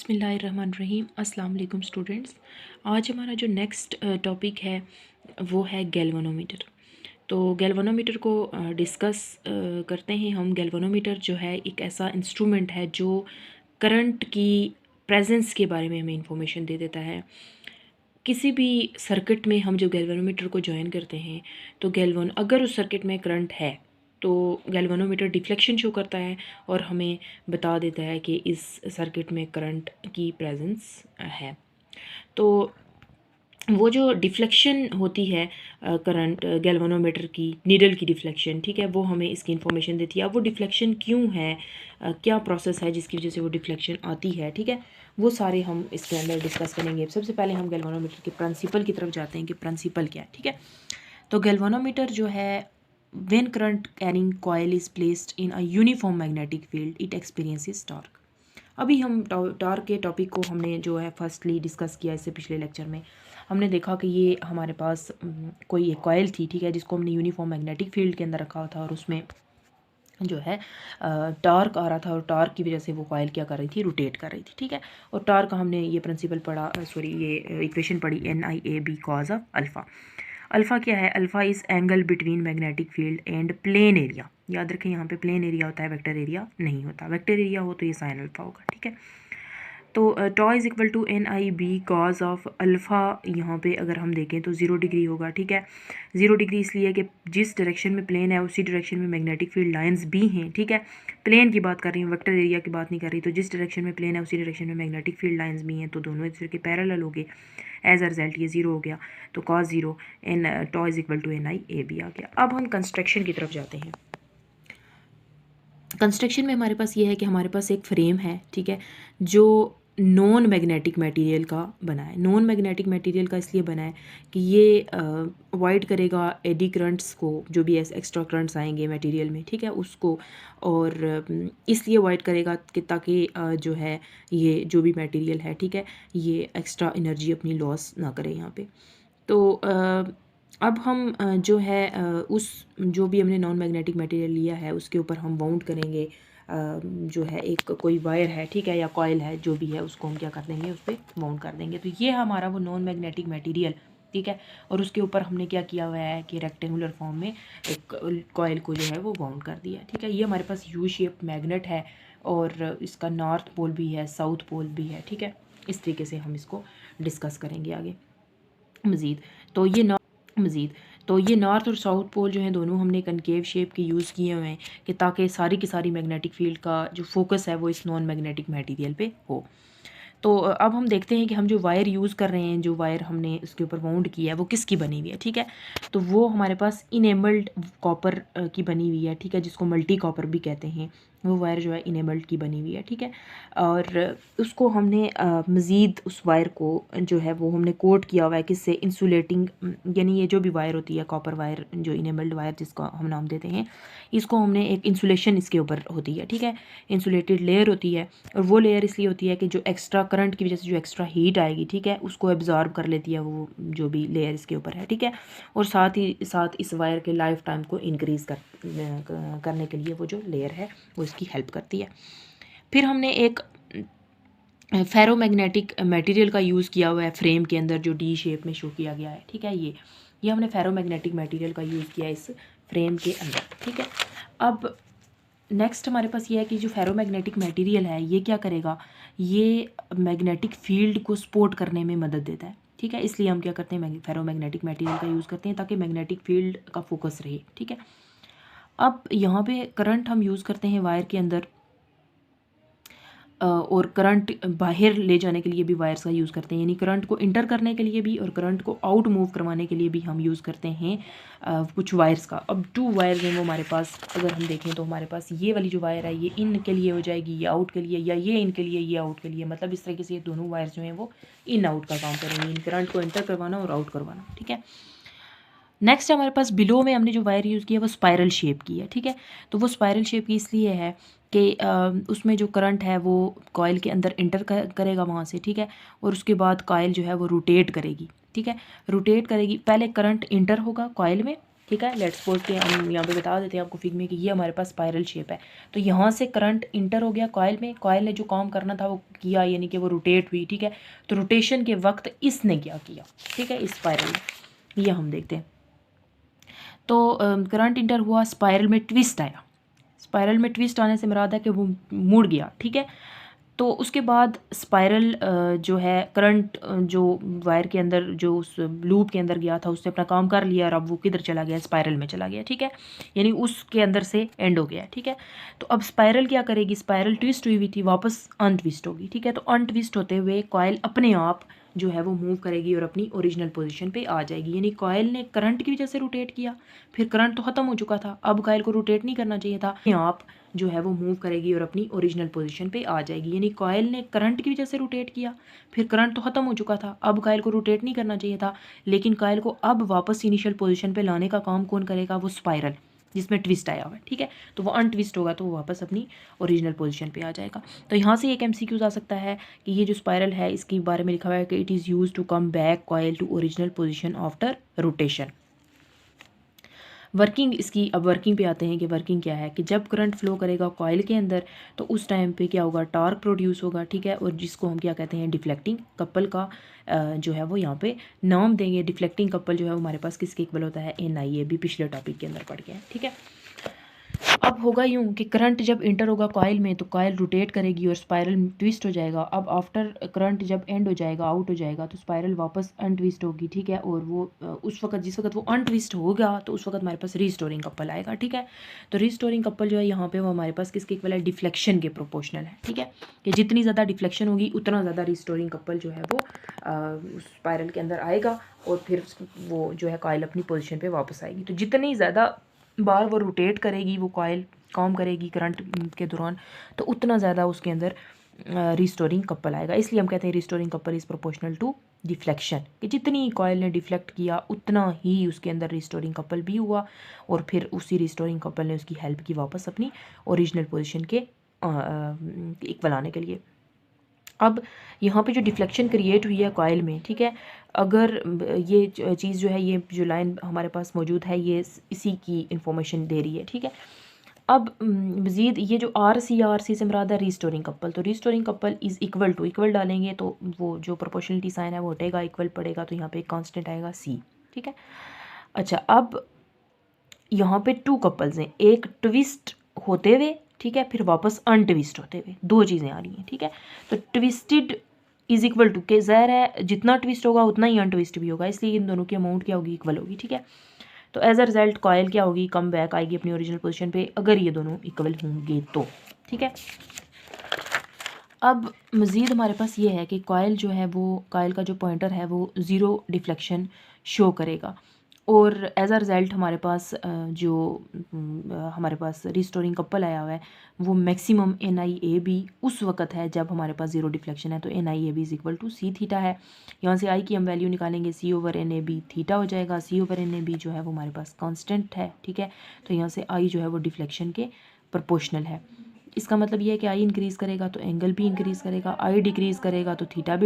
बिस्मिल्लाहिर्रहमानिर्रहीम। अस्सलाम वालेकुम स्टूडेंट्स। आज हमारा जो नेक्स्ट टॉपिक है वो है गैल्वेनोमीटर। तो गैल्वेनोमीटर को डिस्कस करते हैं हम। गैल्वेनोमीटर जो है एक ऐसा इंस्ट्रूमेंट है जो करंट की प्रेजेंस के बारे में हमें इंफॉर्मेशन दे देता है। किसी भी सर्किट में हम जो गैल्वेनोमीटर को ज्वाइन करते हैं तो अगर उस सर्किट में करंट है तो गैल्वेनोमीटर डिफ्लेक्शन शो करता है और हमें बता देता है कि इस सर्किट में करंट की प्रेजेंस है। तो वो जो डिफ्लेक्शन होती है करंट गैल्वेनोमीटर की नीडल की डिफ्लेक्शन, ठीक है, वो हमें इसकी इन्फॉर्मेशन देती है। अब वो डिफ्लेक्शन क्यों है, क्या प्रोसेस है जिसकी वजह से वो डिफ्लेक्शन आती है, ठीक है, वो सारे हम इसके अंदर डिस्कस करेंगे। सबसे पहले हम गैल्वेनोमीटर के प्रिंसिपल की तरफ जाते हैं कि प्रिंसिपल क्या है, ठीक है। तो गैल्वेनोमीटर जो है when current carrying coil is placed in a uniform magnetic field it experiences torque. अभी हम टॉर्क के टॉपिक को हमने जो है फर्स्टली डिस्कस किया इससे पिछले लेक्चर में। हमने देखा कि ये हमारे पास कोई एक कॉइल थी, ठीक है, जिसको हमने यूनिफॉर्म मैग्नेटिक फील्ड के अंदर रखा था और उसमें जो है टॉर्क आ रहा था और टॉर्क की वजह से वो कॉइल क्या कर रही थी, रोटेट कर रही थी, ठीक है। और टॉर्क का हमने ये प्रिंसिपल पढ़ा, ये इक्वेशन पढ़ी, NIAB cause of alpha. Alpha क्या है? Alpha is angle between magnetic field and plain area. याद रखें, यहाँ पे प्लेन एरिया होता है, वेक्टर एरिया नहीं होता। वेक्टर एरिया हो तो ये साइन अल्फ़ा होगा, ठीक है। तो tau is equal to NIB cos of alpha. यहाँ पे अगर हम देखें तो 0 डिग्री होगा, ठीक है। 0 डिग्री इसलिए कि जिस डायरेक्शन में प्लेन है उसी डायरेक्शन में मैग्नेटिक फील्ड लाइंस भी हैं, ठीक है। प्लेन की बात कर रही हूँ, वेक्टर एरिया की बात नहीं कर रही। तो जिस डायरेक्शन में प्लेन है उसी डायरेक्शन में मैग्नेटिक फील्ड लाइंस भी हैं, तो दोनों एक दूसरे के पैरेलल हो गए। एज अ रिजल्ट ये 0 हो गया, तो cos 0 N tau is equal to NIAB आ गया। अब हम कंस्ट्रक्शन की तरफ जाते हैं। कंस्ट्रक्शन में हमारे पास ये है कि हमारे पास एक फ्रेम है, ठीक है, जो नॉन मैग्नेटिक मटेरियल का बना है। नॉन मैग्नेटिक मटेरियल का इसलिए बना है कि ये अवॉइड करेगा एडी करंट्स को, जो भी एक्स्ट्रा करंट्स आएंगे मटेरियल में, ठीक है, उसको। और इसलिए अवॉइड करेगा कि ताकि जो है ये जो भी मटेरियल है, ठीक है, ये एक्स्ट्रा एनर्जी अपनी लॉस ना करे यहाँ पे। तो अब हम जो है उस जो भी हमने नॉन मैग्नेटिक मटेरियल लिया है उसके ऊपर हम बाउंड करेंगे जो है एक कोई वायर है, ठीक है, या कॉइल है, जो भी है, उसको हम क्या कर देंगे, उस पर बाउंड कर देंगे। तो ये हमारा वो नॉन मैग्नेटिक मटेरियल, ठीक है, और उसके ऊपर हमने क्या किया हुआ है कि रेक्टेंगुलर फॉर्म में एक कॉइल को जो है वो बाउंड कर दिया, ठीक है। ये हमारे पास यू शेप मैग्नेट है और इसका नॉर्थ पोल भी है, साउथ पोल भी है, ठीक है। इस तरीके से हम इसको डिस्कस करेंगे आगे मज़ीद। तो ये नॉर्थ और साउथ पोल जो हैं दोनों हमने कनकेव शेप के यूज़ किए हुए हैं कि ताकि सारी की सारी मैग्नेटिक फील्ड का जो फोकस है वो इस नॉन मैग्नेटिक मटेरियल पे हो। तो अब हम देखते हैं कि हम जो वायर यूज़ कर रहे हैं, जो वायर हमने उसके ऊपर वाउंड किया है वो किसकी बनी हुई है, ठीक है। तो वो हमारे पास इनेबल्ड कॉपर की बनी हुई है, ठीक है, जिसको मल्टी कॉपर भी कहते हैं। वो वायर जो है इनेबल्ड की बनी हुई है, ठीक है। और उसको हमने मज़ीद उस वायर को जो है वो हमने कोट किया हुआ है किससे, इंसुलेटिंग, यानी ये जो भी वायर होती है कॉपर वायर, जो इनेबल्ड वायर जिसको हम नाम देते हैं, इसको हमने एक इंसुलेशन इसके ऊपर होती है, ठीक है, इंसुलेटेड लेयर होती है। और वो लेयर इसलिए होती है कि जो एक्स्ट्रा करंट की वजह से जो एक्स्ट्रा हीट आएगी, ठीक है, उसको एब्जॉर्ब कर लेती है वो जो भी लेयर इसके ऊपर है, ठीक है। और साथ ही साथ इस वायर के लाइफ टाइम को इंक्रीज़ करने के लिए वो जो लेयर है वो इसकी हेल्प करती है। फिर हमने एक फेरोमैग्नेटिक मटेरियल का यूज़ किया हुआ है फ्रेम के अंदर, जो डी शेप में शो किया गया है, ठीक है। ये हमने फेरोमैग्नेटिक मटेरियल का यूज़ किया है इस फ्रेम के अंदर, ठीक है। अब नेक्स्ट हमारे पास ये है कि जो फेरोमैग्नेटिक मटेरियल है ये क्या करेगा, ये मैग्नेटिक फील्ड को सपोर्ट करने में मदद देता है, ठीक है। इसलिए हम क्या करते हैं, फेरोमैग्नेटिक मटेरियल का यूज़ करते हैं ताकि मैग्नेटिक फील्ड का फोकस रहे, ठीक है। अब यहाँ पे करंट हम यूज़ करते हैं वायर के अंदर, और करंट बाहर ले जाने के लिए भी वायर्स का यूज़ करते हैं, यानी करंट को इंटर करने के लिए भी और करंट को आउट मूव करवाने के लिए भी हम यूज़ करते हैं कुछ वायर्स का। अब 2 वायर्स हैं वो हमारे पास, अगर हम देखें तो हमारे पास ये वाली जो वायर है ये इन के लिए हो जाएगी, ये आउट के लिए, या ये इन के लिए, ये आउट के लिए। मतलब इस तरीके से ये दोनों वायर्स जो हैं वो इन आउट का काम करेंगी, इन करंट को इंटर करवाना और आउट करवाना, ठीक है। नेक्स्ट हमारे पास बिलो में हमने जो वायर यूज़ किया वो स्पायरल शेप की है, ठीक है। तो वो स्पायरल शेप की इसलिए है कि उसमें जो करंट है वो कॉइल के अंदर इंटर करेगा वहाँ से, ठीक है, और उसके बाद कॉइल जो है वो रोटेट करेगी, ठीक है, रोटेट करेगी। पहले करंट इंटर होगा कॉइल में, ठीक है। लेट्स सपोज के हम यहाँ पे बता देते हैं आपको फिग में कि ये हमारे पास स्पाइरल शेप है। तो यहाँ से करंट इंटर हो गया कॉयल में, कॉयल ने जो काम करना था वो किया, यानी कि वो रोटेट हुई। ठीक है। तो रोटेशन के वक्त इसने क्या किया, ठीक है, इस स्पाइरल में, ये हम देखते हैं। तो करंट इंटर हुआ, स्पाइरल में ट्विस्ट आया। स्पाइरल में ट्विस्ट आने से मुराद है कि वो मुड़ गया। ठीक है। तो उसके बाद स्पाइरल जो है करंट जो वायर के अंदर जो उस लूप के अंदर गया था उसने अपना काम कर लिया और अब वो किधर चला गया, स्पाइरल में चला गया। ठीक है। यानी उसके अंदर से एंड हो गया। ठीक है। तो अब स्पाइरल क्या करेगी, स्पाइरल ट्विस्ट हुई हुई थी, वापस अनट्विस्ट होगी। ठीक है। तो अनट्विस्ट होते हुए कॉयल अपने आप जो है वो मूव करेगी और अपनी ओरिजिनल पोजीशन पे आ जाएगी। यानी कॉयल ने करंट की वजह से रोटेट किया, फिर करंट तो ख़त्म हो चुका था, अब कॉयल को रोटेट नहीं करना चाहिए था, अपने आप जो है वो मूव करेगी और अपनी ओरिजिनल पोजीशन पे आ जाएगी। यानी कॉयल ने करंट की वजह से रोटेट किया, फिर करंट तो ख़त्म हो चुका था, अब कॉयल को रोटेट नहीं करना चाहिए था, लेकिन कॉयल को अब वापस इनिशियल पोजीशन पे लाने का काम कौन करेगा, वो स्पाइरल जिसमें ट्विस्ट आया हुआ है। ठीक है। तो वो अनट्विस्ट होगा तो वो वापस अपनी ओरिजिनल पोजीशन पे आ जाएगा। तो यहाँ से एक MCQ आ सकता है कि ये जो स्पाइरल है इसके बारे में लिखा हुआ है कि it is use to come back coil to original position after rotation. Working इसकी, अब वर्किंग पे आते हैं कि वर्किंग क्या है, कि जब करंट फ्लो करेगा कॉयल के अंदर तो उस टाइम पे क्या होगा, टॉर्क प्रोड्यूस होगा। ठीक है। और जिसको हम क्या कहते हैं, डिफ्लेक्टिंग कपल का जो है वो यहाँ पे नाम देंगे। डिफ्लेक्टिंग कपल जो है वो हमारे पास किसके इक्वल होता है, NIA, भी पिछले टॉपिक के अंदर पढ़ गया है। ठीक है। अब होगा यूँ कि करंट जब इंटर होगा कॉयल में तो कॉयल रोटेट करेगी और स्पाइरल ट्विस्ट हो जाएगा। अब आफ्टर करंट जब एंड हो जाएगा, आउट हो जाएगा, तो स्पाइरल वापस अनट्विस्ट होगी। ठीक है। और वो उस वक्त, जिस वक्त वो अनट्विस्ट होगा तो उस वक्त हमारे पास रीस्टोरिंग कपल आएगा। ठीक है। तो रीस्टोरिंग कपल जो है यहाँ पे वो हमारे पास किसके इक्वल है, डिफ्लेक्शन के प्रोपोर्शनल है। ठीक है। कि जितनी ज़्यादा डिफ्लेक्शन होगी उतना ज़्यादा रीस्टोरिंग कपल जो है वो उस स्पाइरल के अंदर आएगा और फिर वो जो है कॉयल अपनी पोजिशन पर वापस आएगी। तो जितनी ज़्यादा बार वो रोटेट करेगी, वो कॉयल काम करेगी करंट के दौरान, तो उतना ज़्यादा उसके अंदर रिस्टोरिंग कपल आएगा। इसलिए हम कहते हैं restoring couple is proportional to deflection, कि जितनी कॉयल ने डिफ्लेक्ट किया उतना ही उसके अंदर रिस्टोरिंग कपल भी हुआ और फिर उसी रिस्टोरिंग कपल ने उसकी हेल्प की वापस अपनी ओरिजिनल पोजीशन के इक्वल आने के लिए। अब यहाँ पे जो डिफ्लेक्शन क्रिएट हुई है कॉयल में, ठीक है, अगर ये चीज़ जो है, ये जो लाइन हमारे पास मौजूद है, ये इसी की इंफॉर्मेशन दे रही है। ठीक है। अब मज़ीद ये जो RC से मुराद है रीस्टोरिंग कपल, तो restoring couple is equal to, equal डालेंगे तो वो जो प्रोपोर्शनलिटी साइन है वो हटेगा, इक्वल पड़ेगा तो यहाँ पे एक कांस्टेंट आएगा C। ठीक है। अच्छा, अब यहाँ पे 2 कपल्स हैं, एक ट्विस्ट होते हुए, ठीक है, फिर वापस अनट्विस्ट होते हुए, 2 चीज़ें आ रही हैं। ठीक है। तो ट्विस्टेड इज इक्वल टू, के ज़ाहिर है जितना ट्विस्ट होगा उतना ही अनट्विस्ट भी होगा, इसलिए इन दोनों की अमाउंट क्या होगी, इक्वल होगी। ठीक है। तो एज अ रिजल्ट कॉयल क्या होगी, कम बैक आएगी अपनी ओरिजिनल पोजीशन पे, अगर ये दोनों इक्वल होंगे तो। ठीक है। अब मज़ीद हमारे पास ये है कि कॉयल जो है वो, कॉयल का जो पॉइंटर है वो ज़ीरो डिफ्लेक्शन शो करेगा और एज अ रिज़ल्ट हमारे पास जो हमारे पास रिस्टोरिंग कपल आया हुआ है वो मैक्सिमम NIAB उस वक्त है जब हमारे पास ज़ीरो डिफ्लेक्शन है। तो NIAB is equal to C theta है। यहाँ से I की हम वैल्यू निकालेंगे, C/NAB थीटा हो जाएगा। C/NAB जो है वो हमारे पास कांस्टेंट है। ठीक है। तो यहाँ से I जो है वो डिफ्लेक्शन के प्रोपोर्शनल है। इसका मतलब ये है कि I इंक्रीज़ करेगा तो एंगल भी इंक्रीज़ करेगा, I डिक्रीज़ करेगा तो थीटा भी